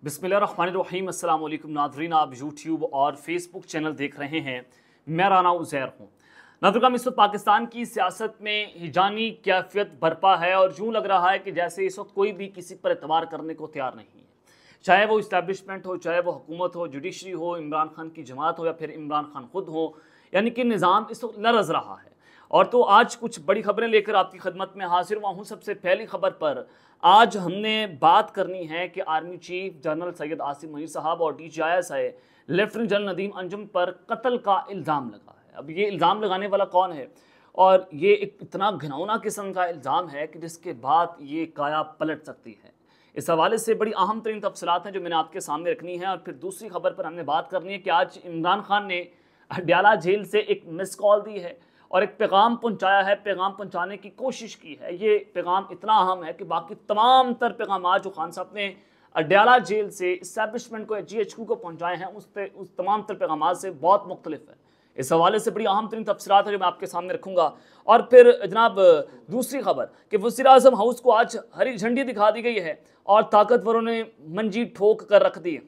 बिस्मिल्लाहिर्रहमानिर्रहीम। अस्सलाम वालेकुम नाज़रीन, आप यूट्यूब और फेसबुक चैनल देख रहे हैं। मैं राना उज़ैर हूँ। नाज़रीन, इस वक्त पाकिस्तान की सियासत में हिजानी कैफियत बरपा है और यूँ लग रहा है कि जैसे इस वक्त कोई भी किसी पर एतबार करने को तैयार नहीं है, चाहे वो इस्टेब्लिशमेंट हो, चाहे वो हुकूमत हो, जुडिशरी हो, इमरान खान की जमात हो या फिर इमरान खान खुद हो, यानी कि निज़ाम इस वक्त लरज़ रहा है। और तो आज कुछ बड़ी खबरें लेकर आपकी खदमत में हाजिर हुआ हूँ। सबसे पहली खबर पर आज हमने बात करनी है कि army chief general Syed Asim Munir साहब और DGIS lieutenant general Nadeem Anjum पर कत्ल का इल्ज़ाम लगा है। अब ये इल्ज़ाम लगाने वाला कौन है और ये एक इतना घिनौना किस्म का इल्ज़ाम है कि जिसके बाद ये काया पलट सकती है। इस हवाले से बड़ी अहम तरीन तफसीलात हैं जो मैंने आपके सामने रखनी है। और फिर दूसरी खबर पर हमने बात करनी है कि आज इमरान खान ने अडयाला जेल से एक मिस कॉल दी है और एक पैगाम पहुंचाया है, पैगाम पहुंचाने की कोशिश की है। ये पैगाम इतना अहम है कि बाकी तमाम तर पैगाम जो खान साहब ने अडयाला जेल से इस्टेब्लिशमेंट को, GHQ को पहुंचाए हैं, उस तमाम तर पैगाम से बहुत मुख्तलिफ है। इस हवाले से बड़ी अहम तरीन तफसीलात है जो मैं आपके सामने रखूंगा। और फिर जनाब दूसरी खबर कि वज़ीर-ए-आज़म हाउस को आज हरी झंडी दिखा दी गई है और ताकतवरों ने मंजी ठोक कर रख दी है।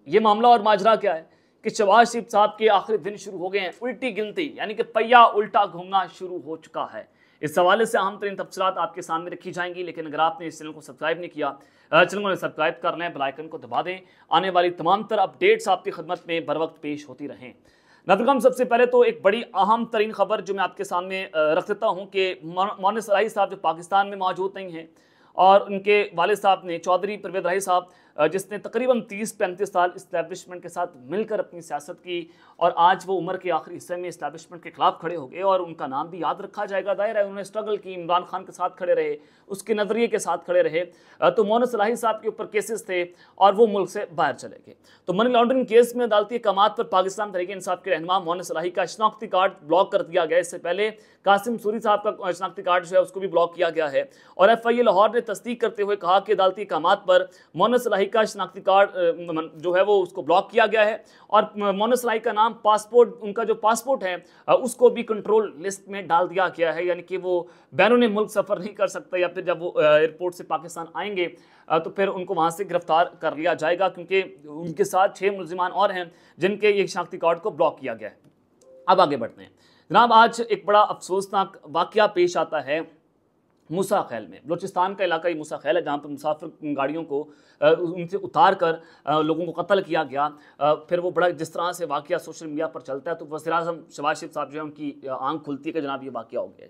ये मामला और माजरा क्या है कि शहबाज शरीफ साहब के आखिरी दिन शुरू हो गए हैं, उल्टी गिनती, यानी कि पहिया उल्टा घूमना शुरू हो चुका है। इस हवाले से अहम तरीन तफसीलात आपके सामने रखी जाएंगी। लेकिन अगर आपने इस चैनल को सब्सक्राइब नहीं किया, चैनल को सब्सक्राइब कर लें, बेल आइकन को दबा दें। आने वाली तमाम तर अपडेट्स आपकी खदमत में बर वक्त पेश होती रहें। नाज़रीन, सबसे पहले तो एक बड़ी अहम तरीन खबर जो मैं आपके सामने रख देता हूँ कि मोहन सलाही साहब जो पाकिस्तान में मौजूद नहीं हैं और उनके वालिद साहब ने, चौधरी परवेज़ राही साहब, जिसने तकरीबन 30-35 साल इस्टेब्लिशमेंट के साथ मिलकर अपनी सियासत की और आज वो उम्र के आखिरी हिस्से में इस्टेब्लिशमेंट के खिलाफ खड़े हो गए और उनका नाम भी याद रखा जाएगा। दायरा है, उन्होंने स्ट्रगल की, इमरान खान के साथ खड़े रहे, उसके नज़रिए के साथ खड़े रहे। तो मोहन सलाही साहब के ऊपर केसेस थे और वो मुल्क से बाहर चले गए। तो मनी लॉन्ड्रिंग केस में अदालती अहकामात पर पाकिस्तान तहरीक इंसाफ के रहनुमा मोहन सलाही का शनाख्ती कार्ड ब्लॉक कर दिया गया। इससे पहले कासिम सूरी साहब का शनाख्ती कार्ड जो है उसको भी ब्लॉक किया गया है। और FIA लाहौर ने तस्दीक करते हुए कहा कि अदालती अहकामात पर मोहन सलाही का शनाख्ती कार्ड जो है वो उसको ब्लॉक किया गया है और मोहन सलाही का नाम, पासपोर्ट, उनका जो पासपोर्ट है उसको भी कंट्रोल लिस्ट में डाल दिया गया है, यानी कि वो बैरून मुल्क सफ़र नहीं कर सकते या फिर जब वो एयरपोर्ट से पाकिस्तान आएंगे तो फिर उनको वहाँ से गिरफ्तार कर लिया जाएगा, क्योंकि उनके साथ 6 मुल्जिमान और हैं जिनके ये शनाख्ती कार्ड को ब्लॉक किया गया है। अब आगे बढ़ते हैं जनाब। आज एक बड़ा अफसोसनाक वाक़या पेश आता है मूसा खैल में। बलूचिस्तान का इलाका ही मूसा खैल है, जहाँ पर मुसाफिर गाड़ियों को उनसे उतार कर लोगों को कत्ल किया गया। फिर वो बड़ा जिस तरह से वाक़या सोशल मीडिया पर चलता है तो वज़ीर-ए-आज़म शहबाज शरीफ साहब जो है उनकी आंख खुलती है कि जनाब ये वाक़या हो गया।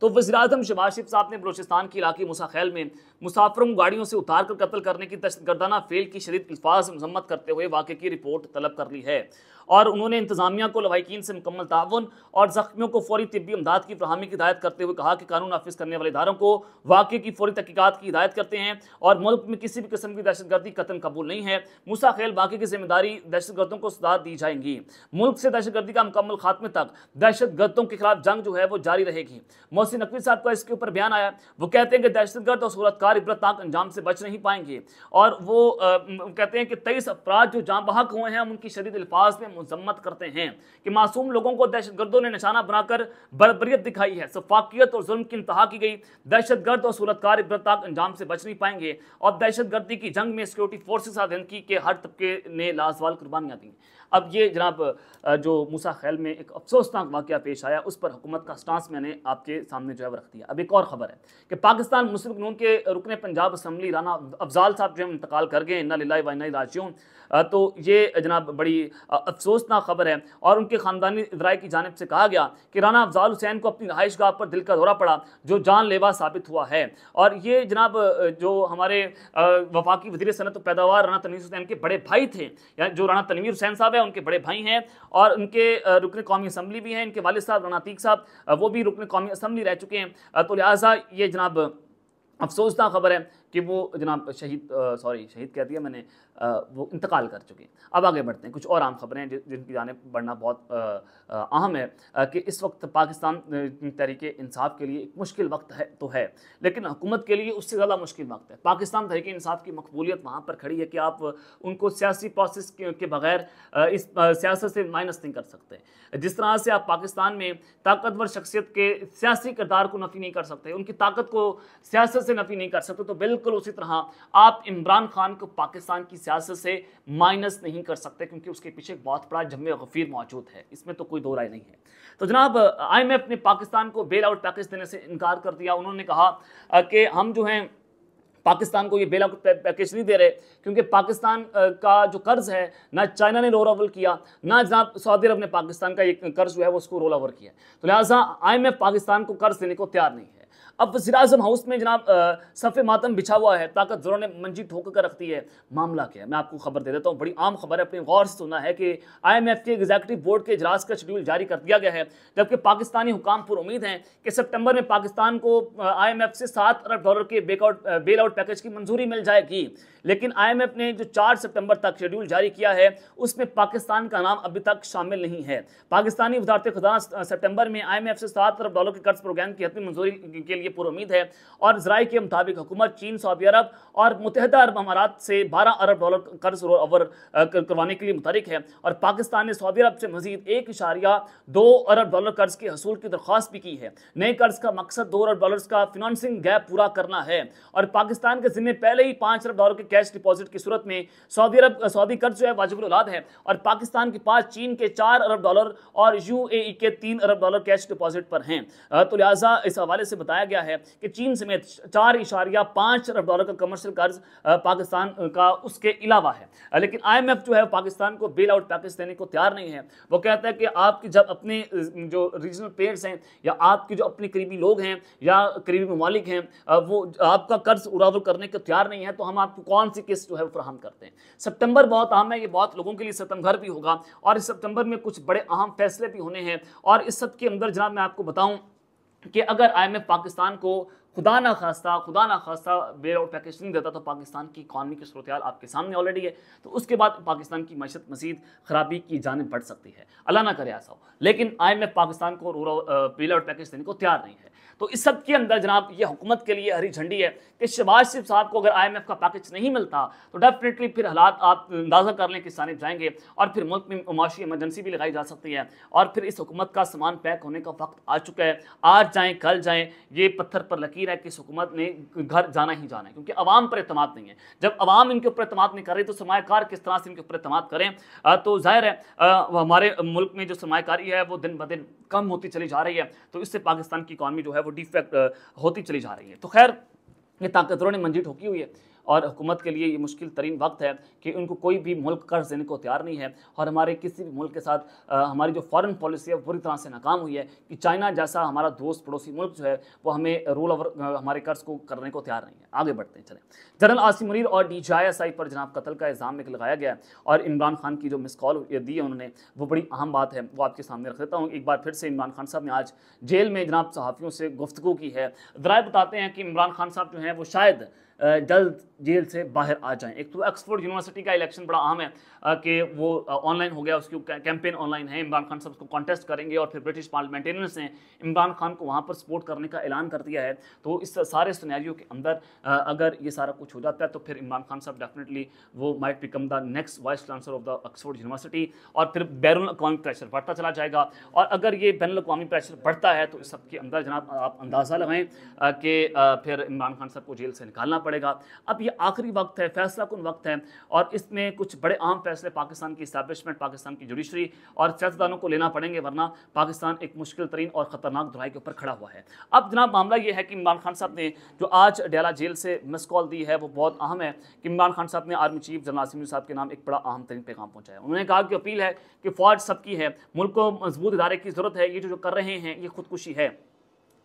तो वज़ीर-ए-आज़म शहबाज शरीफ साहब ने बलूचिस्तान के इलाके मूसा खैल में मुसाफिरों को गाड़ियों से उतार कर कत्ल करने की दहशतगर्दाना फेल की शदीद अल्फाज मजम्मत करते हुए वाक़े की रिपोर्ट तलब कर ली है और उन्होंने इंतजामिया को लवाहिकीन से मुकम्मल ताउन और जख्मियों को फौरी तिब्बी इमदाद की फराहमी की हिदायत करते हुए कहा कि कानून नाफिज करने वाले इदारों को वाक़े की फौरी तहकीकात की हिदायत करते हैं और मुल्क में किसी भी किस्म की दहशतगर्दी कतन कबूल नहीं है। मूसा खैल वाक़े की जिम्मेदारी दहशतगर्दों को सजा दी जाएंगी। मुल्क से दहशतगर्दी का मुकम्मल खात्मे तक दहशतगर्दों के खिलाफ जंग जो है वो जारी रहेगी। मोहसिन नकवी साहब का इसके ऊपर बयान आया, वो कहते हैं कि दहशतगर्द और सूरतकार इबरतनाक अंजाम से बच नहीं पाएंगे और वो कहते हैं कि 23 अफराद जो जाँ बहक हुए हैं हम उनकी शदीद अल्फाज में मजम्मत करते हैं कि मासूम लोगों को दहशतगर्दों ने निशाना बनाकर बर्बरियत दिखाई है, सफाकियत और जुल्म की इंतहा की गई। दहशतगर्द और सूरतकार इबरतनाक अंजाम से बच नहीं पाएंगे और दहशतगर्दी की जंग में सिक्योरिटी फोर्सेस आतंकी के हर तबके ने लाजवाल कुर्बानियां दी। अब ये जनाब जो मूसा खैल में एक अफसोसनाक वाक़या पेश आया उस पर हुकूमत का स्टांस मैंने आपके सामने जो है रख दिया। अब एक और ख़बर है कि पाकिस्तान मुस्लिम लीग नून के रुकने पंजाब असम्बली राना अफजाल साहब जो है इंतकाल कर गए, इन्ना लिल्लाहि व इन्ना इलैहि राजिऊन। तो ये जनाब बड़ी अफसोसनाक खबर है और उनके ख़ानदानी इदराए की जानिब से कहा गया कि राना अफजाल हुसैन को अपनी रहाइश गाह पर दिल का दौरा पड़ा जो जानलेवा साबित हुआ है। और ये जनाब जो हमारे वफाकी वज़ीर सनअत व पैदावार राना तनवीर हुसैन के बड़े भाई थे, या जो राना तनवीर हुसैन साहब है उनके बड़े भाई हैं और उनके रुकन कौमी असम्बली भी हैं। इनके वालिद साहब राना अतीक साहब वो भी रुकन कौमी असम्बली रह चुके हैं। तो लिहाजा ये जनाब अफसोसनाक खबर है कि वो जनाब शहीद कह दिया मैंने, वो इंतकाल कर चुके हैं। अब आगे बढ़ते हैं, कुछ और आम खबरें हैं जिनकी जानिब बढ़ना बहुत अहम है कि इस वक्त पाकिस्तान तहरीक इंसाफ के लिए एक मुश्किल वक्त है तो है, लेकिन हुकूमत के लिए उससे ज़्यादा मुश्किल वक्त है। पाकिस्तान तहरीक इंसाफ की मकबूलियत वहाँ पर खड़ी है कि आप उनको सियासी प्रोसेस के बगैर इस सियासत से माइनस नहीं कर सकते। जिस तरह से आप पाकिस्तान में ताकतवर शख्सियत के सियासी किरदार को नफ़ी नहीं कर सकते, उनकी ताकत को सियासत से नफ़ी नहीं कर सकते, तो बिल्कुल बिल्कुल उसी तरह आप इमरान खान को पाकिस्तान की सियासत से माइनस नहीं कर सकते, क्योंकि उसके पीछे एक बहुत बड़ा जम्मे गफीर मौजूद है, इसमें तो कोई दो राय नहीं है। तो जनाब IMF ने पाकिस्तान को बेल आउट पैकेज देने से इनकार कर दिया। उन्होंने कहा कि हम जो हैं पाकिस्तान को ये बेल आउट पैकेज नहीं दे रहे, क्योंकि पाकिस्तान का जो कर्ज है ना चाइना ने रोल ओवर किया, ना जनाब सऊदी अरब ने पाकिस्तान का ये कर्ज जो है वो उसको रोल ओवर किया, तो लिहाजा IMF पाकिस्तान को कर्ज देने को तैयार नहीं है। अब वज़ीर-ए-आज़म हाउस में जनाब सफ़े मातम बिछा हुआ है, ताकतवरों ने मंजी ठोक कर रख दी है। मामला क्या है, मैं आपको खबर दे देता हूँ, बड़ी आम खबर है, अपने गौर से सुनना है कि IMF के एग्जीक्यूटिव बोर्ड के इजलास का शेड्यूल जारी कर दिया गया है, जबकि पाकिस्तानी हुकाम पर उम्मीद हैं कि सितंबर में पाकिस्तान को IMF से $7 अरब के बेल आउट पैकेज की मंजूरी मिल जाएगी। लेकिन IMF ने जो 4 सितंबर तक शेड्यूल जारी किया है उसमें पाकिस्तान का नाम अभी तक शामिल नहीं है। पाकिस्तानी वज़ारत ख़ज़ाना सितंबर में IMF से $7 अरब के कर्ज प्रोग्राम की हतमी मंजूरी के लिए पुरुम्मीद है, और ज़राए के मुताबिक हुकूमत चीन, सऊदी अरब और मुत्तहिदा अरब अमारात से $12 अरब कर्ज रोल ओवर करवाने के लिए मुतहरिक है, और पाकिस्तान ने सऊदी अरब से मजीद $1.2 अरब कर्ज के हसूल की दरख्वास्त भी की है। नए कर्ज का मकसद $2 अरब का फिनंसिंग गैप पूरा करना है, और पाकिस्तान के जिम्मे पहले ही $5 अरब के कैश डिपॉजिट की सूरत में सऊदी कर्ज जो है वाजिबुल औलाद है, और पाकिस्तान के पास चीन के $4 अरब और UAE के $3 अरब कैश डिपॉजिट पर हैं। तो लिहाजा इस हवाले से बताया गया है कि चीन समेत $4.5 अरब का कमर्शियल कर्ज पाकिस्तान का उसके अलावा है। लेकिन IMF जो है पाकिस्तान को बेल आउट पैकेज देने को तैयार नहीं है। वो कहता है कि आपकी जब अपने जो रीजनल पेयर्स हैं या आपके जो अपने करीबी लोग हैं या करीबी ममालिक हैं वो आपका कर्ज उड़ावल करने को तैयार नहीं है, तो हम आपको कौन सी किस्त जो है फराहम करते हैं। सितंबर बहुत अहम है, ये बहुत लोगों के लिए सितमगर भी होगा, और इस सितंबर में कुछ बड़े अहम फैसले भी होने हैं। और इस सब के अंदर जनाब मैं आपको बताऊं कि अगर IMF पाकिस्तान को खुदा ना खास्ता बेल आउट पैकेज नहीं देता, तो पाकिस्तान की इकॉनमी की सूरत हाल आपके सामने ऑलरेडी है, तो उसके बाद पाकिस्तान की मैशत मजीद खराबी की जानिब बढ़ सकती है। अल्लाह ना करे ऐसा हो। लेकिन IMF पाकिस्तान को बेल आउट पैकेज देने को तैयार नहीं है। तो इस सब के अंदर जनाब ये हुकूमत के लिए हरी झंडी है कि शहबाज शरीफ साहब को अगर IMF का पैकेज नहीं मिलता तो डेफिनेटली फिर हालात आप अंदाज़ा कर लें किस जानिब जाएंगे, और फिर मुल्क में माशी इमरजेंसी भी लगाई जा सकती है, और फिर इस हुकूमत का सामान पैक होने का वक्त आ चुका है। आज जाएँ कल जाएँ, ये पत्थर पर लकीर है कि इस हुकूमत ने घर जाना ही जाना है, क्योंकि अवाम पर एतमाद नहीं है। जब अवाम इनके ऊपर एतमाद नहीं कर रही तो सरमायाकार किस तरह से इनके ऊपर एतमाद करें। तो जाहिर है हमारे मुल्क में जो सरमायाकारी है वो दिन ब दिन कम होती चली जा रही है, तो इससे पाकिस्तान की इकॉनमी जो है वो डिफेक्ट होती चली जा रही है। तो खैर ये ताकतवरों ने मंजी ठोकी हुई है, और हुकूमत के लिए ये मुश्किल तरीन वक्त है कि उनको कोई भी मुल्क कर्ज देने को तैयार नहीं है, और हमारे किसी भी मुल्क के साथ हमारी जो फॉरेन पॉलिसी है बुरी तरह से नाकाम हुई है कि चाइना जैसा हमारा दोस्त पड़ोसी मुल्क जो है वो हमें रोल ओवर हमारे कर्ज को करने को तैयार नहीं है। आगे बढ़ते हैं, चलें। जनरल आसिम मुनीर और DJI पर जनाब कत्ल का इल्ज़ाम लगाया गया है, और इमरान खान की जो मिस कॉल दी है उन्होंने वो बड़ी अहम बात है, वो आपके सामने रख देता हूँ। एक बार फिर से इमरान खान साहब ने आज जेल में जनाब सहाफ़ियों से गुफ्तगू की है। ज़राए बताते हैं कि इमरान खान साहब जो हैं वो शायद जल्द जेल से बाहर आ जाएं। एक तो ऑक्सफोर्ड यूनिवर्सिटी का इलेक्शन बड़ा अहम है कि वो ऑनलाइन हो गया, उसकी कैंपेन ऑनलाइन है। इमरान खान साहब उसको कॉन्टेस्ट करेंगे, और फिर ब्रिटिश पार्लियामेंटेरियंस ने इमरान खान को वहाँ पर सपोर्ट करने का ऐलान कर दिया है। तो इस सारे सिनेरियो के अंदर अगर ये सारा कुछ हो जाता है तो फिर इमरान खान साहब डेफिनेटली वो might become the next vice chancellor of the Oxford university, और फिर बैरून अक़वामी प्रेशर बढ़ता चला जाएगा। और अगर ये बैरून अक़वामी प्रेशर बढ़ता है तो इस सब के अंदर जनाब आप अंदाज़ा लगाएं कि फिर इमरान खान साहब को जेल से निकालना पड़ेगा। अब आखिरी वक्त है, फैसला कुन वक्त है, और इसमें कुछ बड़े अहम फैसले पाकिस्तान की इस्टेब्लिशमेंट, पाकिस्तान की जुडिशरी और सियासतदानों को लेना पड़ेंगे, वरना पाकिस्तान एक मुश्किल तरीन और ख़तरनाक दुराई के ऊपर खड़ा हुआ है। अब जनाब मामला ये है कि इमरान खान साहब ने जो आज अडयाला जेल से मिस कॉल दी है वो बहुत अहम है कि इमरान खान साहब ने army chief general Asim Munir साहब के नाम एक बड़ा अहम तरीन पैगाम पहुँचाया। उन्होंने कहा कि अपील है कि फ़ौज सबकी है, मुल्क को मजबूत इदारे की ज़रूरत है, ये जो कर रहे हैं ये खुदकुशी है।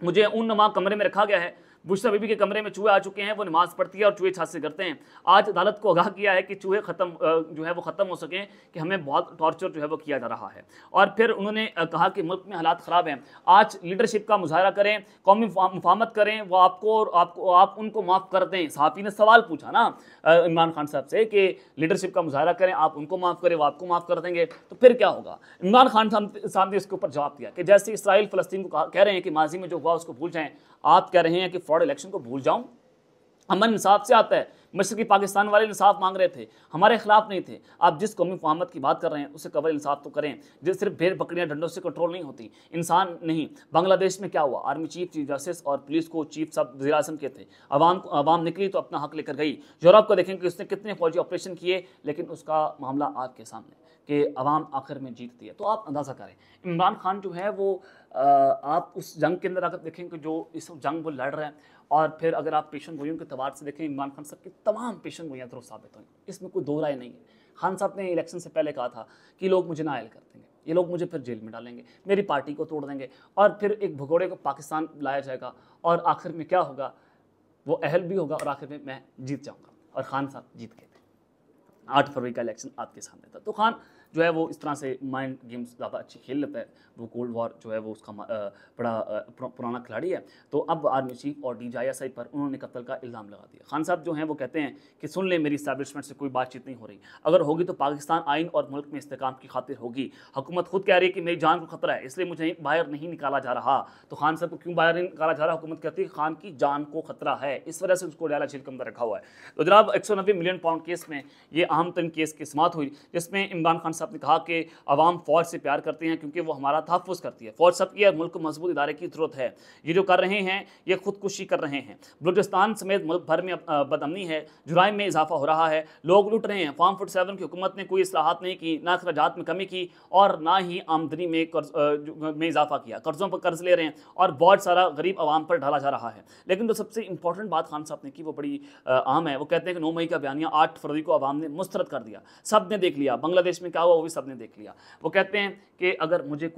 मुझे उन नमा कमरे में रखा गया है, बुशरा बीबी के कमरे में चूहे आ चुके हैं, वो नमाज पढ़ती है और चूहे छात से करते हैं। आज अदालत को आगाह किया है कि चूहे जो है वो ख़त्म हो सकें, कि हमें बहुत टॉर्चर जो है वो किया जा रहा है। और फिर उन्होंने कहा कि मुल्क में हालात ख़राब हैं, आज लीडरशिप का मुजाहरा करें, कौमी मुफाहमत करें, वो आप उनको माफ़ कर दें। सहाफ़ी ने सवाल पूछा ना इमरान खान साहब से कि लीडरशिप का मुजाहरा करें, आप उनको माफ़ करें, वो आपको माफ़ कर देंगे, तो फिर क्या होगा। इमरान खान साहब ने इसके ऊपर जवाब दिया कि जैसे इसराइल फ़लस्तीन को कह रहे हैं कि माजी में जो हुआ उसको भूल जाएँ, आप कह रहे हैं कि फ्रॉड इलेक्शन को भूल जाऊं, अमन इंसाफ से आता है। मशरकी पाकिस्तान वाले इंसाफ मांग रहे थे, हमारे खिलाफ नहीं थे। आप जिस कौमी मुफाहमत की बात कर रहे हैं उससे कवर इंसाफ तो करें। जो सिर्फ भेड़ बकरियां डंडों से कंट्रोल नहीं होती, इंसान नहीं। बांग्लादेश में क्या हुआ, आर्मी चीफ, चीफ जस्टिस और पुलिस को चीफ सब वज़ीर आज़म के थे। अवाम निकली तो अपना हक लेकर गई। यूरोप को देखें कि उसने कितने फौजी ऑपरेशन किए, लेकिन उसका मामला आपके सामने कि अवाम आखिर में जीतती है। तो आप अंदाज़ा करें इमरान खान जो है वो आप उस जंग के अंदर अगर देखें कि जो इस जंग वो लड़ रहे हैं, और फिर अगर आप पेशन गोइयों के तबार से देखें, इमरान खान साहब की तमाम पेशन गोइयाँ दुरुस्त साबित हुई, इसमें कोई दो राय नहीं है। खान साहब ने इलेक्शन से पहले कहा था कि लोग मुझे नाअहल कर देंगे, ये लोग मुझे फिर जेल में डालेंगे, मेरी पार्टी को तोड़ देंगे, और फिर एक भगोड़े को पाकिस्तान लाया जाएगा, और आखिर में क्या होगा, वो अहल भी होगा और आखिर में मैं जीत जाऊँगा। और खान साहब जीत गए थे। 8 फरवरी का इलेक्शन आपके सामने था। तो खान जो है वो इस तरह से माइंड गेम्स ज़्यादा अच्छी खेल लेता है। वो कोल्ड वॉर जो है वो उसका बड़ा पुराना खिलाड़ी है। तो अब आर्मी चीफ और DJI पर उन्होंने कत्ल का इल्ज़ाम लगा दिया। खान साहब जो हैं वो कहते हैं कि सुन ले, मेरी इस्टेब्लिशमेंट से कोई बातचीत नहीं हो रही, अगर होगी तो पाकिस्तान आइन और मुल्क में इस्तेकाम की खातिर होगी। हुकूमत खुद कह रही है कि मेरी जान को खतरा है, इसलिए मुझे बाहर नहीं निकाला जा रहा। तो खान साहब को क्यों बाहर नहीं निकाला जा रहा? हुकूमत कहती है खान की जान को खतरा है, इस वजह से उसको डाला जेल के अंदर रखा हुआ है। तो जनाब 190 मिलियन पाउंड केस में ये अहम तरीन केस की समाअत हुई, जिसमें इमरान खान साहब ने कहा कि अवाम फ़ौज से प्यार करते हैं क्योंकि वो हमारा तहफ़्फ़ुज़ करती है। फ़ौज सबकी है, मुल्क को मजबूत इदारे की ज़रूरत है। ये जो कर रहे हैं ये खुदकुशी कर रहे हैं। बलूचिस्तान समेत मुल्क भर में बदअमनी है, जुराइम में इजाफा हो रहा है, लोग लुट रहे हैं। फार्म 47 की हुकूमत ने कोई इस्लाहात नहीं की, ना अखराजात में कमी की और ना ही आमदनी में इजाफा किया। कर्ज़ों पर कर्ज ले रहे हैं और बहुत सारा गरीब आवाम पर ढाला जा रहा है। लेकिन जो सबसे इंपॉर्टेंट बात खान साहब ने की वो बड़ी अहम है। वो कहते हैं कि 9 मई का बयानिया 8 फरवरी को आवाम ने मुस्तरद कर दिया। सब ने देख लिया, बांग्लादेश में क्या हुआ वो भी सब ने देख लिया। वो कहते हैं कि अगर मुझे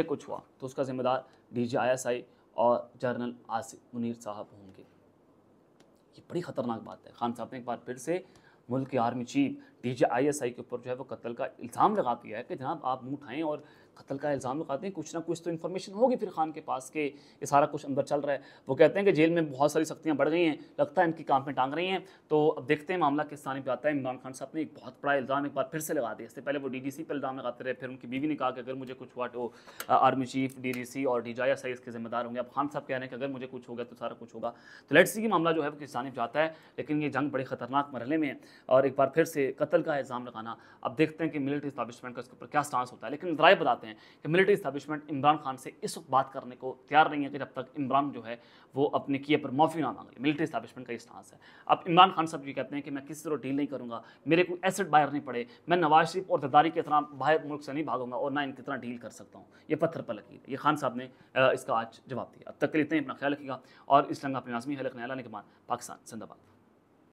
कुछ हुआ तो उसका जिम्मेदार DJI और जनरल आसिफ मुनीर साहब होंगे। ये बड़ी ख़तरनाक बात है। खान साहब ने एक बार फिर से मुल्क के आर्मी चीफ DJI के ऊपर जो है वो कत्ल का इल्ज़ाम लगा दिया है कि जनाब आप मुँह उठाएँ और कत्ल का इल्ज़ाम लगाते हैं, कुछ ना कुछ तो इन्फॉर्मेशन होगी फिर खान के पास कि ये सारा कुछ अंदर चल रहा है। वो कहते हैं कि जेल में बहुत सारी सख्तियाँ बढ़ गई हैं, लगता है इनकी काम में टांग रही हैं। तो अब देखते हैं मामला किस थाने पे आता है। इमरान खान साहब ने एक बहुत बड़ा इल्ज़ाम एक बार फिर से लगा दिया। इससे पहले वो DDC पर इल्ज़ाम लगाते रहे, फिर उनकी बीवी ने कहा कि अगर मुझे कुछ हुआ तो आर्मी चीफ, DDC और DJI इसके जिम्मेदार होंगे। अब खान साहब कह रहे हैं कि अगर मुझे कुछ होगा तो सारा कुछ होगा। तो लेट्स सी कि मामला जो है वो किस जानिब जाता है। लेकिन ये जंग बड़े ख़तरनाक मरहले में है और एक बार फिर से कत्ल का इल्ज़ाम लगाना, अब देखते हैं कि मिलिट्री इस्टेब्लिशमेंट का इसके ऊपर क्या स्टांस होता है। लेकिन राय बताते हैं कि मिलिट्री इस्टेब्लिशमेंट इमरान खान से इस वक्त बात करने को तैयार नहीं है कि जब तक इमरान जो है वो अपने किए पर माफ़ी ना मांगे। मिलिट्री इस्टेब्लिशमेंट का ये स्टांस है। अब इमरान खान साहब ये कहते हैं कि मैं किसी तरह डील नहीं करूँगा, मेरे को एसेट बाहर नहीं पड़े, मैं नवाज शरीफ और जरदारी की तरह बाहर मुल्क से नहीं भागूंगा और ना इनकी तरह डील कर सकता हूँ। ये पत्थर पर लकीर है। ये खान साहब ने इसका आज जवाब दिया। अब तक के लिए इतना ही, अपना ख्याल रखिएगा और इस रंग अपने लाजमी है। पाकिस्तान जिंदाबाद।